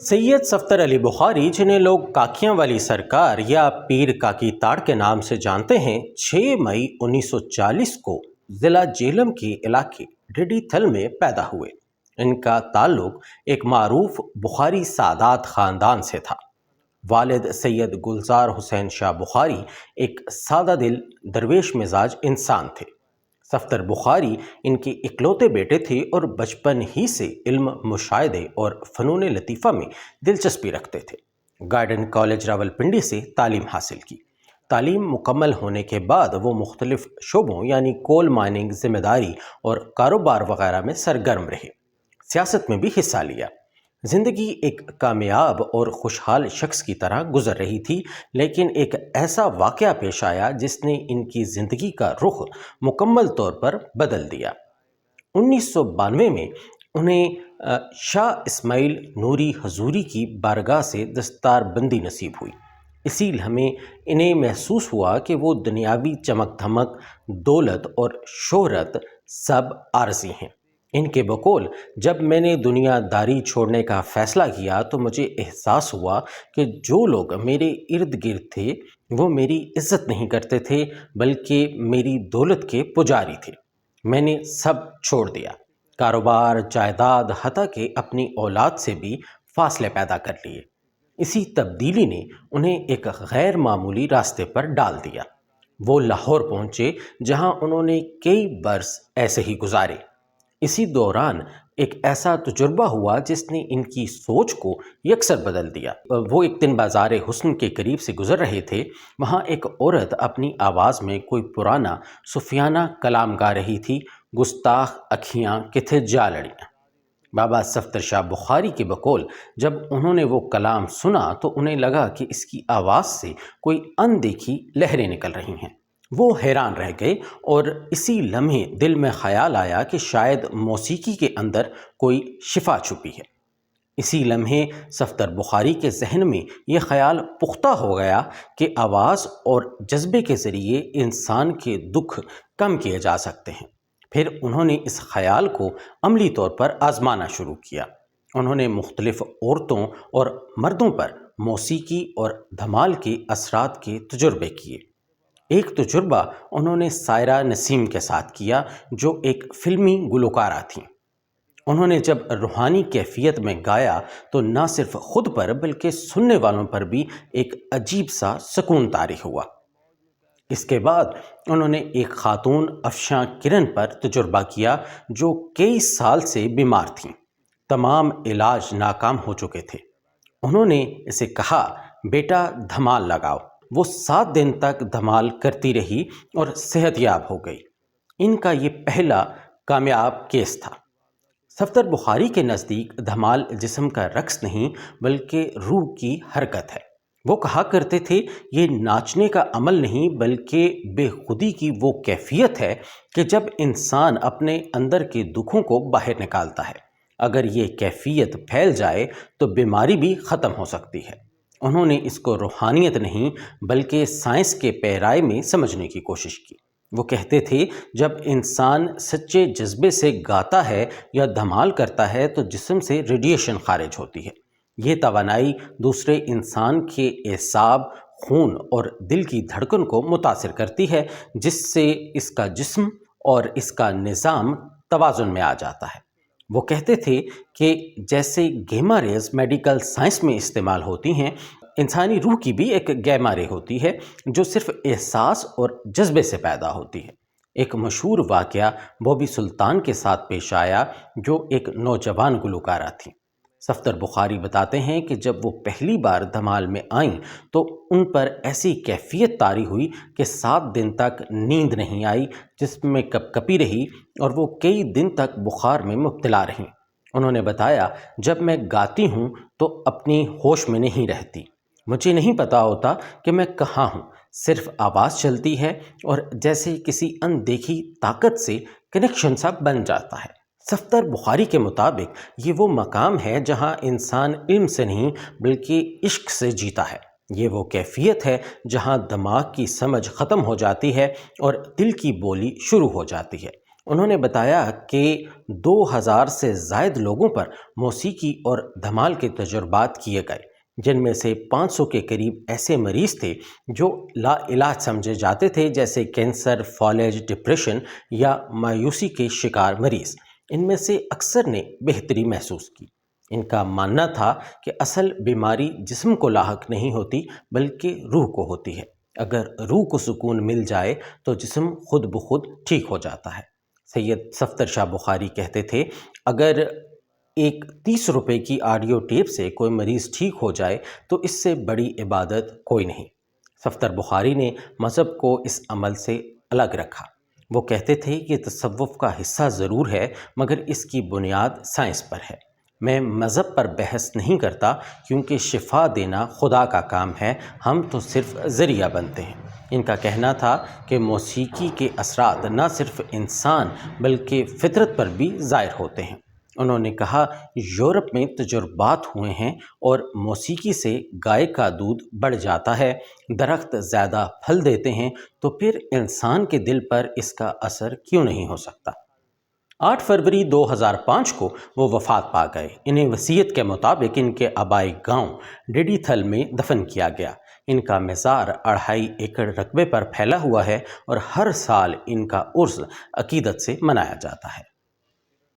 سید صفدر علی بخاری، جنہیں لوگ کاکیاں والی سرکار یا پیر کاکی تاڑ کے نام سے جانتے ہیں، 6 مئی 1940 کو ضلع جہلم کے علاقے ڈڈی تھل میں پیدا ہوئے۔ ان کا تعلق ایک معروف بخاری سادات خاندان سے تھا۔ والد سید گلزار حسین شاہ بخاری ایک سادہ دل درویش مزاج انسان تھے۔ صفدر بخاری ان کے اکلوتے بیٹے تھے اور بچپن ہی سے علم، مشاہدے اور فنون لطیفہ میں دلچسپی رکھتے تھے۔ گارڈن کالج راولپنڈی سے تعلیم حاصل کی۔ تعلیم مکمل ہونے کے بعد وہ مختلف شعبوں یعنی کول مائننگ، ذمہ داری اور کاروبار وغیرہ میں سرگرم رہے۔ سیاست میں بھی حصہ لیا۔ زندگی ایک کامیاب اور خوشحال شخص کی طرح گزر رہی تھی، لیکن ایک ایسا واقعہ پیش آیا جس نے ان کی زندگی کا رخ مکمل طور پر بدل دیا۔ 1992 میں انہیں شاہ اسماعیل نوری حضوری کی بارگاہ سے دستار بندی نصیب ہوئی۔ اسی لمحے انہیں محسوس ہوا کہ وہ دنیاوی چمک دھمک، دولت اور شہرت سب عارضی ہیں۔ ان کے بقول، جب میں نے دنیا داری چھوڑنے کا فیصلہ کیا تو مجھے احساس ہوا کہ جو لوگ میرے ارد گرد تھے وہ میری عزت نہیں کرتے تھے بلکہ میری دولت کے پجاری تھے۔ میں نے سب چھوڑ دیا، کاروبار، جائیداد، حتیٰ کہ اپنی اولاد سے بھی فاصلے پیدا کر لیے۔ اسی تبدیلی نے انہیں ایک غیر معمولی راستے پر ڈال دیا۔ وہ لاہور پہنچے، جہاں انہوں نے کئی برس ایسے ہی گزارے۔ اسی دوران ایک ایسا تجربہ ہوا جس نے ان کی سوچ کو یکسر بدل دیا۔ وہ ایک دن بازار حسن کے قریب سے گزر رہے تھے۔ وہاں ایک عورت اپنی آواز میں کوئی پرانا صوفیانہ کلام گا رہی تھی: گستاخ اکھیاں کتھے جا لڑیاں۔ بابا صفدر شاہ بخاری کے بقول، جب انہوں نے وہ کلام سنا تو انہیں لگا کہ اس کی آواز سے کوئی اندیکھی لہریں نکل رہی ہیں۔ وہ حیران رہ گئے اور اسی لمحے دل میں خیال آیا کہ شاید موسیقی کے اندر کوئی شفا چھپی ہے۔ اسی لمحے صفدر بخاری کے ذہن میں یہ خیال پختہ ہو گیا کہ آواز اور جذبے کے ذریعے انسان کے دکھ کم کیے جا سکتے ہیں۔ پھر انہوں نے اس خیال کو عملی طور پر آزمانا شروع کیا۔ انہوں نے مختلف عورتوں اور مردوں پر موسیقی اور دھمال کے اثرات کے تجربے کیے۔ ایک تجربہ انہوں نے سائرہ نسیم کے ساتھ کیا، جو ایک فلمی گلوکارہ تھیں۔ انہوں نے جب روحانی کیفیت میں گایا تو نہ صرف خود پر بلکہ سننے والوں پر بھی ایک عجیب سا سکون طاری ہوا۔ اس کے بعد انہوں نے ایک خاتون افشاں کرن پر تجربہ کیا جو کئی سال سے بیمار تھیں۔ تمام علاج ناکام ہو چکے تھے۔ انہوں نے اسے کہا، بیٹا دھمال لگاؤ۔ وہ 7 دن تک دھمال کرتی رہی اور صحت یاب ہو گئی۔ ان کا یہ پہلا کامیاب کیس تھا۔ صفدر بخاری کے نزدیک دھمال جسم کا رقص نہیں بلکہ روح کی حرکت ہے۔ وہ کہا کرتے تھے، یہ ناچنے کا عمل نہیں بلکہ بے خودی کی وہ کیفیت ہے کہ جب انسان اپنے اندر کے دکھوں کو باہر نکالتا ہے۔ اگر یہ کیفیت پھیل جائے تو بیماری بھی ختم ہو سکتی ہے۔ انہوں نے اس کو روحانیت نہیں بلکہ سائنس کے پیرائے میں سمجھنے کی کوشش کی۔ وہ کہتے تھے، جب انسان سچے جذبے سے گاتا ہے یا دھمال کرتا ہے تو جسم سے ریڈیشن خارج ہوتی ہے۔ یہ توانائی دوسرے انسان کے اعصاب، خون اور دل کی دھڑکن کو متاثر کرتی ہے، جس سے اس کا جسم اور اس کا نظام توازن میں آ جاتا ہے۔ وہ کہتے تھے کہ جیسے گیما ریز میڈیکل سائنس میں استعمال ہوتی ہیں، انسانی روح کی بھی ایک گیما رے ہوتی ہے جو صرف احساس اور جذبے سے پیدا ہوتی ہے۔ ایک مشہور واقعہ بوبی سلطان کے ساتھ پیش آیا، جو ایک نوجوان گلوکارہ تھیں۔ صفدر بخاری بتاتے ہیں کہ جب وہ پہلی بار دھمال میں آئیں تو ان پر ایسی کیفیت طاری ہوئی کہ 7 دن تک نیند نہیں آئی، جسم میں کپ کپی رہی اور وہ کئی دن تک بخار میں مبتلا رہیں۔ انہوں نے بتایا، جب میں گاتی ہوں تو اپنی ہوش میں نہیں رہتی۔ مجھے نہیں پتا ہوتا کہ میں کہاں ہوں، صرف آواز چلتی ہے اور جیسے کسی اندیکھی طاقت سے کنیکشن سا بن جاتا ہے۔ صفدر بخاری کے مطابق یہ وہ مقام ہے جہاں انسان علم سے نہیں بلکہ عشق سے جیتا ہے۔ یہ وہ کیفیت ہے جہاں دماغ کی سمجھ ختم ہو جاتی ہے اور دل کی بولی شروع ہو جاتی ہے۔ انہوں نے بتایا کہ 2000 سے زائد لوگوں پر موسیقی اور دھمال کے تجربات کیے گئے، جن میں سے 500 کے قریب ایسے مریض تھے جو لا علاج سمجھے جاتے تھے، جیسے کینسر، فالج، ڈپریشن یا مایوسی کے شکار مریض۔ ان میں سے اکثر نے بہتری محسوس کی۔ ان کا ماننا تھا کہ اصل بیماری جسم کو لاحق نہیں ہوتی بلکہ روح کو ہوتی ہے۔ اگر روح کو سکون مل جائے تو جسم خود بخود ٹھیک ہو جاتا ہے۔ سید صفدر شاہ بخاری کہتے تھے، اگر ایک 30 روپے کی آڈیو ٹیپ سے کوئی مریض ٹھیک ہو جائے تو اس سے بڑی عبادت کوئی نہیں۔ صفدر بخاری نے مذہب کو اس عمل سے الگ رکھا۔ وہ کہتے تھے کہ تصوف کا حصہ ضرور ہے مگر اس کی بنیاد سائنس پر ہے۔ میں مذہب پر بحث نہیں کرتا کیونکہ شفا دینا خدا کا کام ہے، ہم تو صرف ذریعہ بنتے ہیں۔ ان کا کہنا تھا کہ موسیقی کے اثرات نہ صرف انسان بلکہ فطرت پر بھی ظاہر ہوتے ہیں۔ انہوں نے کہا، یورپ میں تجربات ہوئے ہیں اور موسیقی سے گائے کا دودھ بڑھ جاتا ہے، درخت زیادہ پھل دیتے ہیں، تو پھر انسان کے دل پر اس کا اثر کیوں نہیں ہو سکتا؟ 8 فروری 2005 کو وہ وفات پا گئے۔ انہیں وصیت کے مطابق ان کے آبائی گاؤں ڈیڈی تھل میں دفن کیا گیا۔ ان کا مزار 2.5 ایکڑ رقبے پر پھیلا ہوا ہے اور ہر سال ان کا عرس عقیدت سے منایا جاتا ہے۔